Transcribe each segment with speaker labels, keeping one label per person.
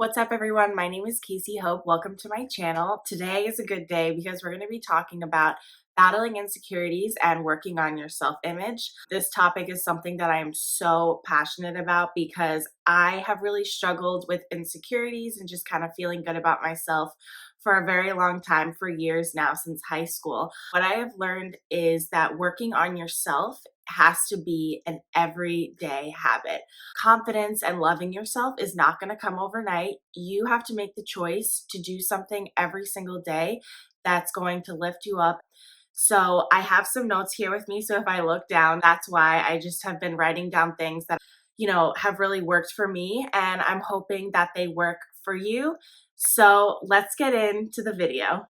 Speaker 1: What's up, everyone? My name is Casey Hope. Welcome to my channel. Today is a good day because we're going to be talking about battling insecurities and working on your self-image. This topic is something that I am so passionate about because I have really struggled with insecurities and just kind of feeling good about myself for a very long time, for years now, since high school. What I have learned is that working on yourself has to be an everyday habit. Confidence and loving yourself is not going to come overnight. You have to make the choice to do something every single day that's going to lift you up. So I have some notes here with me. So if I look down, that's why I just have been writing down things that, have really worked for me. And I'm hoping that they work for you. So let's get into the video.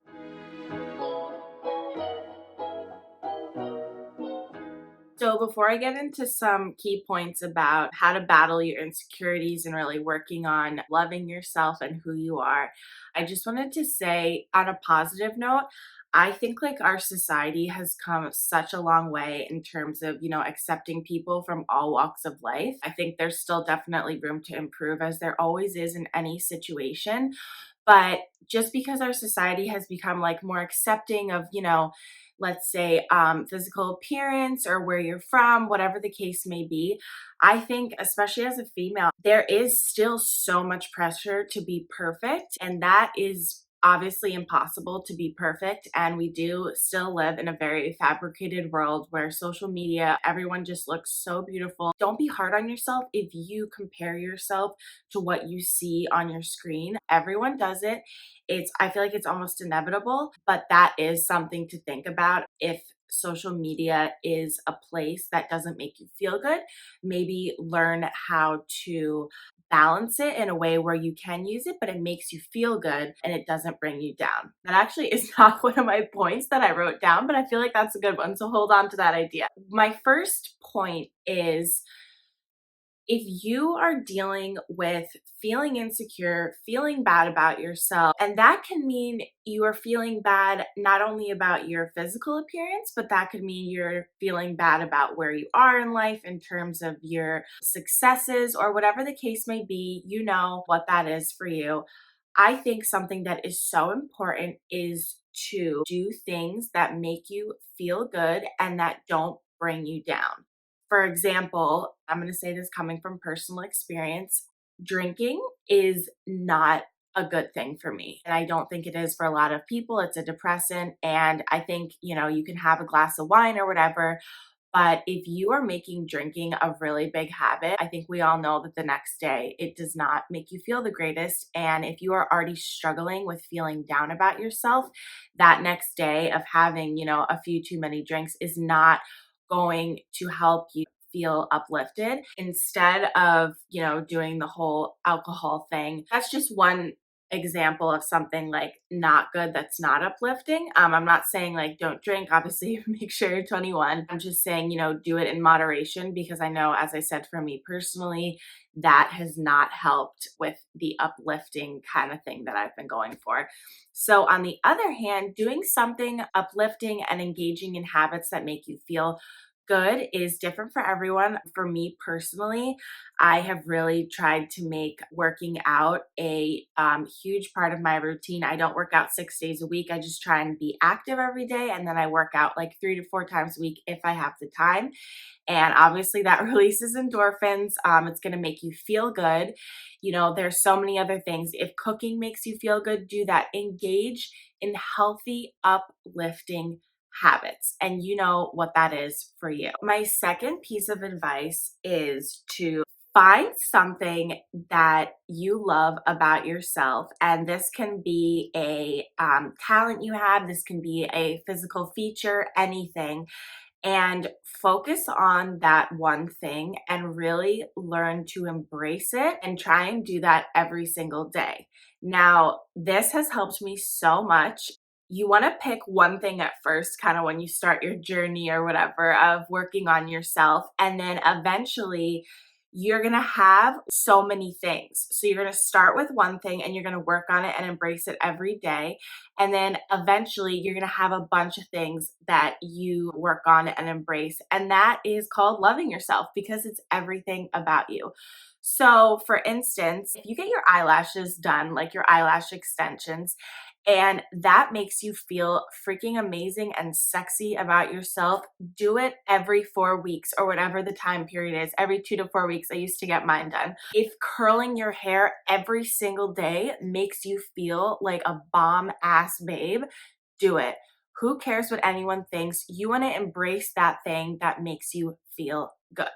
Speaker 1: So before I get into some key points about how to battle your insecurities and really working on loving yourself and who you are, I just wanted to say on a positive note, I think like our society has come such a long way in terms of, accepting people from all walks of life. I think there's still definitely room to improve, as there always is in any situation. But just because our society has become like more accepting of, let's say physical appearance or where you're from, whatever the case may be, I think, especially as a female, there is still so much pressure to be perfect. And that is obviously impossible to be perfect. And we do still live in a very fabricated world where social media, everyone just looks so beautiful. Don't be hard on yourself if you compare yourself to what you see on your screen. Everyone does it. I feel like it's almost inevitable, but that is something to think about. If social media is a place that doesn't make you feel good, maybe learn how to balance it in a way where you can use it, but it makes you feel good and it doesn't bring you down. That actually is not one of my points that I wrote down, but I feel like that's a good one. So hold on to that idea. My first point is, if you are dealing with feeling insecure, feeling bad about yourself, and that can mean you are feeling bad not only about your physical appearance, but that could mean you're feeling bad about where you are in life in terms of your successes or whatever the case may be, you know what that is for you. I think something that is so important is to do things that make you feel good and that don't bring you down. For example, I'm going to say this coming from personal experience, drinking is not a good thing for me. And I don't think it is for a lot of people. It's a depressant. And I think, you can have a glass of wine or whatever. But if you are making drinking a really big habit, I think we all know that the next day it does not make you feel the greatest. And if you are already struggling with feeling down about yourself, that next day of having, a few too many drinks is not going to help you feel uplifted. Instead of, doing the whole alcohol thing, that's just one example of something like not good that's not uplifting. I'm not saying like don't drink, obviously make sure you're 21. I'm just saying, do it in moderation, because I know, as I said, for me personally, that has not helped with the uplifting kind of thing that I've been going for. So on the other hand, doing something uplifting and engaging in habits that make you feel good is different for everyone. For me personally, I have really tried to make working out a huge part of my routine. I don't work out 6 days a week. I just try and be active every day. And then I work out like 3 to 4 times a week if I have the time. And obviously that releases endorphins. It's going to make you feel good. There's so many other things. If cooking makes you feel good, do that. Engage in healthy, uplifting habits, and you know what that is for you. My second piece of advice is to find something that you love about yourself. And this can be a talent you have, this can be a physical feature, anything. And focus on that one thing and really learn to embrace it and try and do that every single day. Now, this has helped me so much. You want to pick one thing at first, kind of when you start your journey or whatever of working on yourself. And then eventually you're going to have so many things. So you're going to start with one thing and you're going to work on it and embrace it every day. And then eventually you're going to have a bunch of things that you work on and embrace. And that is called loving yourself, because it's everything about you. So, for instance, if you get your eyelashes done, like your eyelash extensions, and that makes you feel freaking amazing and sexy about yourself, do it every 4 weeks or whatever the time period is. Every 2 to 4 weeks, I used to get mine done. If curling your hair every single day makes you feel like a bomb ass babe, do it. Who cares what anyone thinks? You want to embrace that thing that makes you feel good.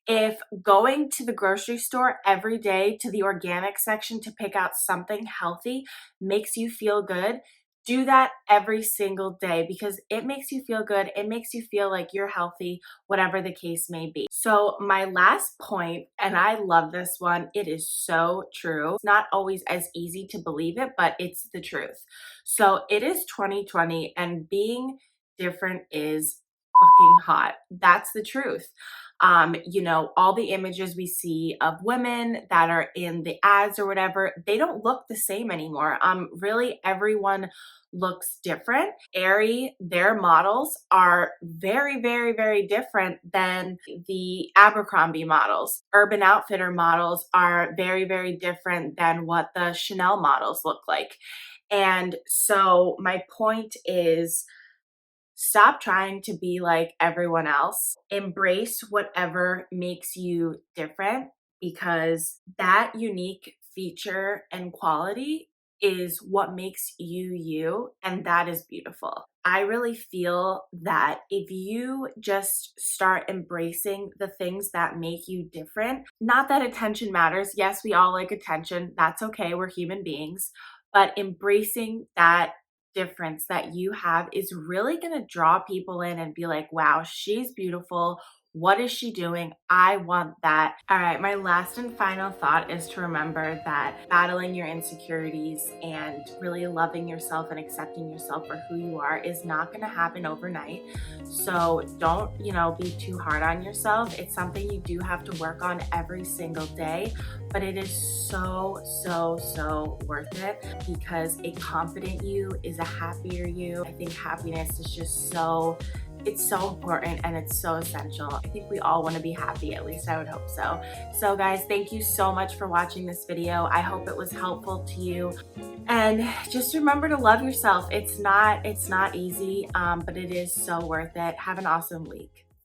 Speaker 1: If going to the grocery store every day to the organic section to pick out something healthy makes you feel good, do that every single day because it makes you feel good. It makes you feel like you're healthy, whatever the case may be. So, my last point, and I love this one, it is so true. It's not always as easy to believe it, but it's the truth. So, it is 2020, and being different is fucking hot. That's the truth. All the images we see of women that are in the ads or whatever, they don't look the same anymore. Really, everyone looks different. Aerie, their models are very, very, very different than the Abercrombie models. Urban Outfitter models are very, very different than what the Chanel models look like. And so, my point is, stop trying to be like everyone else. Embrace whatever makes you different because that unique feature and quality is what makes you you, and that is beautiful. I really feel that if you just start embracing the things that make you different, not that attention matters. Yes, we all like attention. That's okay. We're human beings. But embracing that difference that you have is really going to draw people in and be like, wow, she's beautiful. What is she doing? I want that. All right, my last and final thought is to remember that battling your insecurities and really loving yourself and accepting yourself for who you are is not going to happen overnight. So don't, be too hard on yourself. It's something you do have to work on every single day, but it is so, so, so worth it because a confident you is a happier you. I think happiness is just it's so important and it's so essential. I think we all want to be happy, at least I would hope so. So guys, thank you so much for watching this video. I hope it was helpful to you. And just remember to love yourself. It's not easy, but it is so worth it. Have an awesome week.